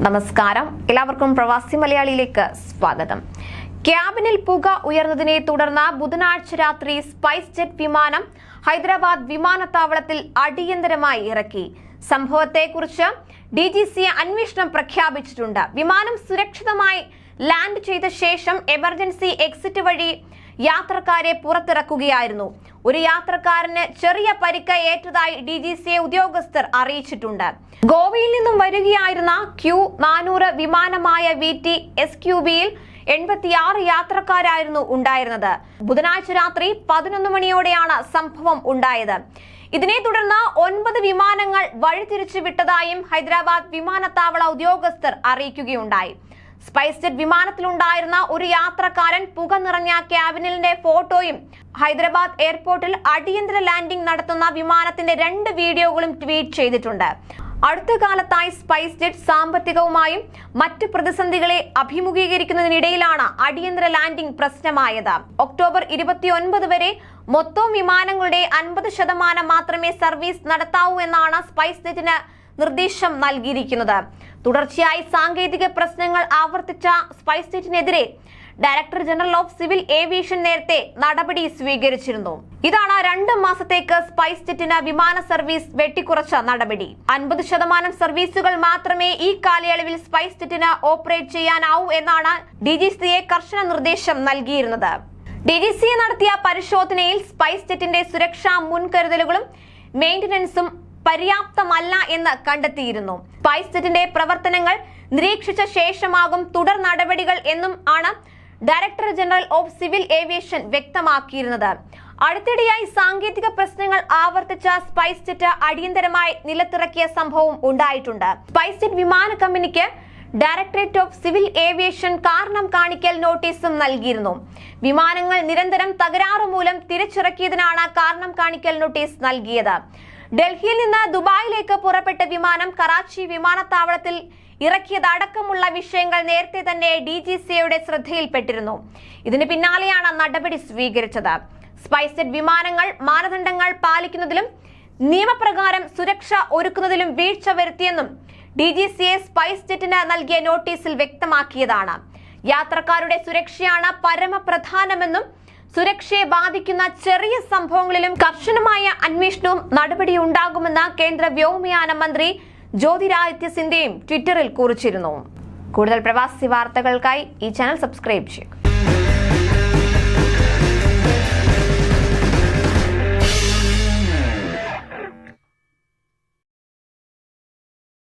നമസ്കാരം, എല്ലാവർക്കും പ്രവാസി മലയാളിയിലേക്ക് സ്വാഗതം. ക്യാബിനിൽ പുക ഉയർന്നതിനെ തുടർന്ന് ബുധനാഴ്ച രാത്രി സ്പൈസ് ജെറ്റ് വിമാനം ഹൈദരാബാദ് വിമാനത്താവളത്തിൽ അടിയന്തരമായി ഇറക്കി. സംഭവത്തെക്കുറിച്ച് DGCA അന്വേഷണം പ്രഖ്യാപിച്ചിട്ടുണ്ട്. വിമാനം സുരക്ഷിതമായി ലാൻഡ് ചെയ്ത ശേഷം എമർജൻസി എക്സിറ്റ് വഴി യാത്രക്കാരെ പുറത്തിറക്കുകയായിരുന്നു. ഒരു യാത്രക്കാരന് ചെറിയ പരിക്ക് ഏറ്റതായി DGCA ഉദ്യോഗസ്ഥർ അറിയിച്ചിട്ടുണ്ട്. ഗോവയിൽ നിന്നും വരികയായിരുന്ന Q400 വിമാനമായ VT SQBയിൽ 86 യാത്രക്കാരായിരുന്നു ഉണ്ടായിരുന്നത്. ബുധനാഴ്ച രാത്രി 11 മണിയോടെയാണ് സംഭവം ഉണ്ടായത്. ഇതിനെ തുടർന്ന് 9 വിമാനങ്ങൾ വഴിതിരിച്ചു വിട്ടതായും ഹൈദരാബാദ് വിമാനത്താവള ഉദ്യോഗസ്ഥർ അറിയിക്കുകയുണ്ടായി. സ്പൈസ് ജെറ്റ് വിമാനത്തിലുണ്ടായിരുന്ന ഒരു യാത്രക്കാരൻ പുക നിറഞ്ഞ ക്യാബിനിന്റെ ഫോട്ടോയും ഹൈദരാബാദ് എയർപോർട്ടിൽ അടിയന്തര ലാൻഡിംഗ് നടത്തുന്ന വിമാനത്തിന്റെ 2 വീഡിയോകളും ട്വീറ്റ് ചെയ്തിട്ടുണ്ട്. അടുത്ത കാലത്തായി സ്പൈസ് ജെറ്റ് സാമ്പത്തികവുമായും മറ്റ് പ്രതിസന്ധികളെ അഭിമുഖീകരിക്കുന്നതിനിടയിലാണ് അടിയന്തര ലാൻഡിംഗ് പ്രശ്നമായത്. ഒക്ടോബർ 29 വരെ മൊത്തം വിമാനങ്ങളുടെ 50% മാത്രമേ സർവീസ് നടത്താവൂ എന്നാണ് സ്പൈസ് ജെറ്റിന് നിർദ്ദേശം നൽകിയിരിക്കുന്നത്. തുടർച്ചയായി സാങ്കേതിക പ്രശ്നങ്ങൾ ആവർത്തിച്ച സ്പൈസ് ജെറ്റിനെതിരെ director general of civil aviation നേരത്തെ നടപടി സ്വീകരിച്ചിരുന്നു. ഇതാണ് 2 മാസത്തേക്ക് സ്പൈസ് ജെറ്റിന് വിമാന സർവീസ് വെട്ടിക്കുറച്ച നടപടി. 50% സർവീസുകൾ മാത്രമേ ഈ കാലയളവിൽ സ്പൈസ് ജെറ്റിന് ഓപ്പറേറ്റ് ചെയ്യാനാവൂ എന്നാണ് DGCA കർശന നിർദ്ദേശം നൽകിയിരുന്നത്. DGCA നടത്തിയ പരിശോധനയിൽ സ്പൈസ് ജെറ്റിന്റെ സുരക്ഷാ മുൻകരുതലുകളും മെയിന്റനൻസും പര്യാപ്തമല്ല എന്ന് കണ്ടെത്തിയിരുന്നു. സ്പൈസ് ജെറ്റിന്റെ പ്രവർത്തനങ്ങൾ നിരീക്ഷിച്ച ശേഷമാകും തുടർ നടപടികൾ എന്നും ആണ് director general of civil aviation വ്യക്തമാക്കിയിരുന്നത്. അടുത്തിടെയായി സാങ്കേതിക പ്രശ്നങ്ങൾ ആവർത്തിച്ച സ്പൈസ് ജെറ്റ് അടിയന്തരമായി നിലത്തിറക്കിയ സംഭവം ഉണ്ടായിട്ടുണ്ട്. സ്പൈസ് ജെറ്റ് വിമാന കമ്പനിക്ക് ഡയറക്ടറേറ്റ് ഓഫ് സിവിൽ ഏവിയേഷൻ കാരണം കാണിക്കൽ നോട്ടീസും നൽകിയിരുന്നു. വിമാനങ്ങൾ നിരന്തരം തകരാറ് മൂലം തിരിച്ചിറക്കിയതിനാണ് കാരണം കാണിക്കൽ നോട്ടീസ് നൽകിയത്. ഡൽഹിയിൽ നിന്ന് ദുബായിലേക്ക് പുറപ്പെട്ട വിമാനം കറാച്ചി വിമാനത്താവളത്തിൽ ഇറക്കിയതടക്കമുള്ള വിഷയങ്ങൾ നേരത്തെ തന്നെ DGCAയുടെ ശ്രദ്ധയിൽപ്പെട്ടിരുന്നു. ഇതിന് പിന്നാലെയാണ് നടപടി സ്വീകരിച്ചത്. സ്പൈസ് ജെറ്റ് വിമാനങ്ങൾ മാനദണ്ഡങ്ങൾ പാലിക്കുന്നതിലും നിയമപ്രകാരം സുരക്ഷ ഒരുക്കുന്നതിലും വീഴ്ച വരുത്തിയെന്നും DGCA സ്പൈസ് ജെറ്റിന് നൽകിയ നോട്ടീസിൽ വ്യക്തമാക്കിയതാണ്. യാത്രക്കാരുടെ സുരക്ഷയാണ് പരമപ്രധാനമെന്നും സുരക്ഷയെ ബാധിക്കുന്ന ചെറിയ സംഭവങ്ങളിലും കർശനമായ അന്വേഷണവും നടപടിയുണ്ടാകുമെന്ന് കേന്ദ്ര വ്യോമയാന മന്ത്രി ജ്യോതിരാദിത്യ സിന്ധ്യയും ട്വിറ്ററിൽ കുറിച്ചിരുന്നു. കൂടുതൽ പ്രവാസി വാർത്തകൾക്കായി ഈ ചാനൽ സബ്സ്ക്രൈബ് ചെയ്യുക.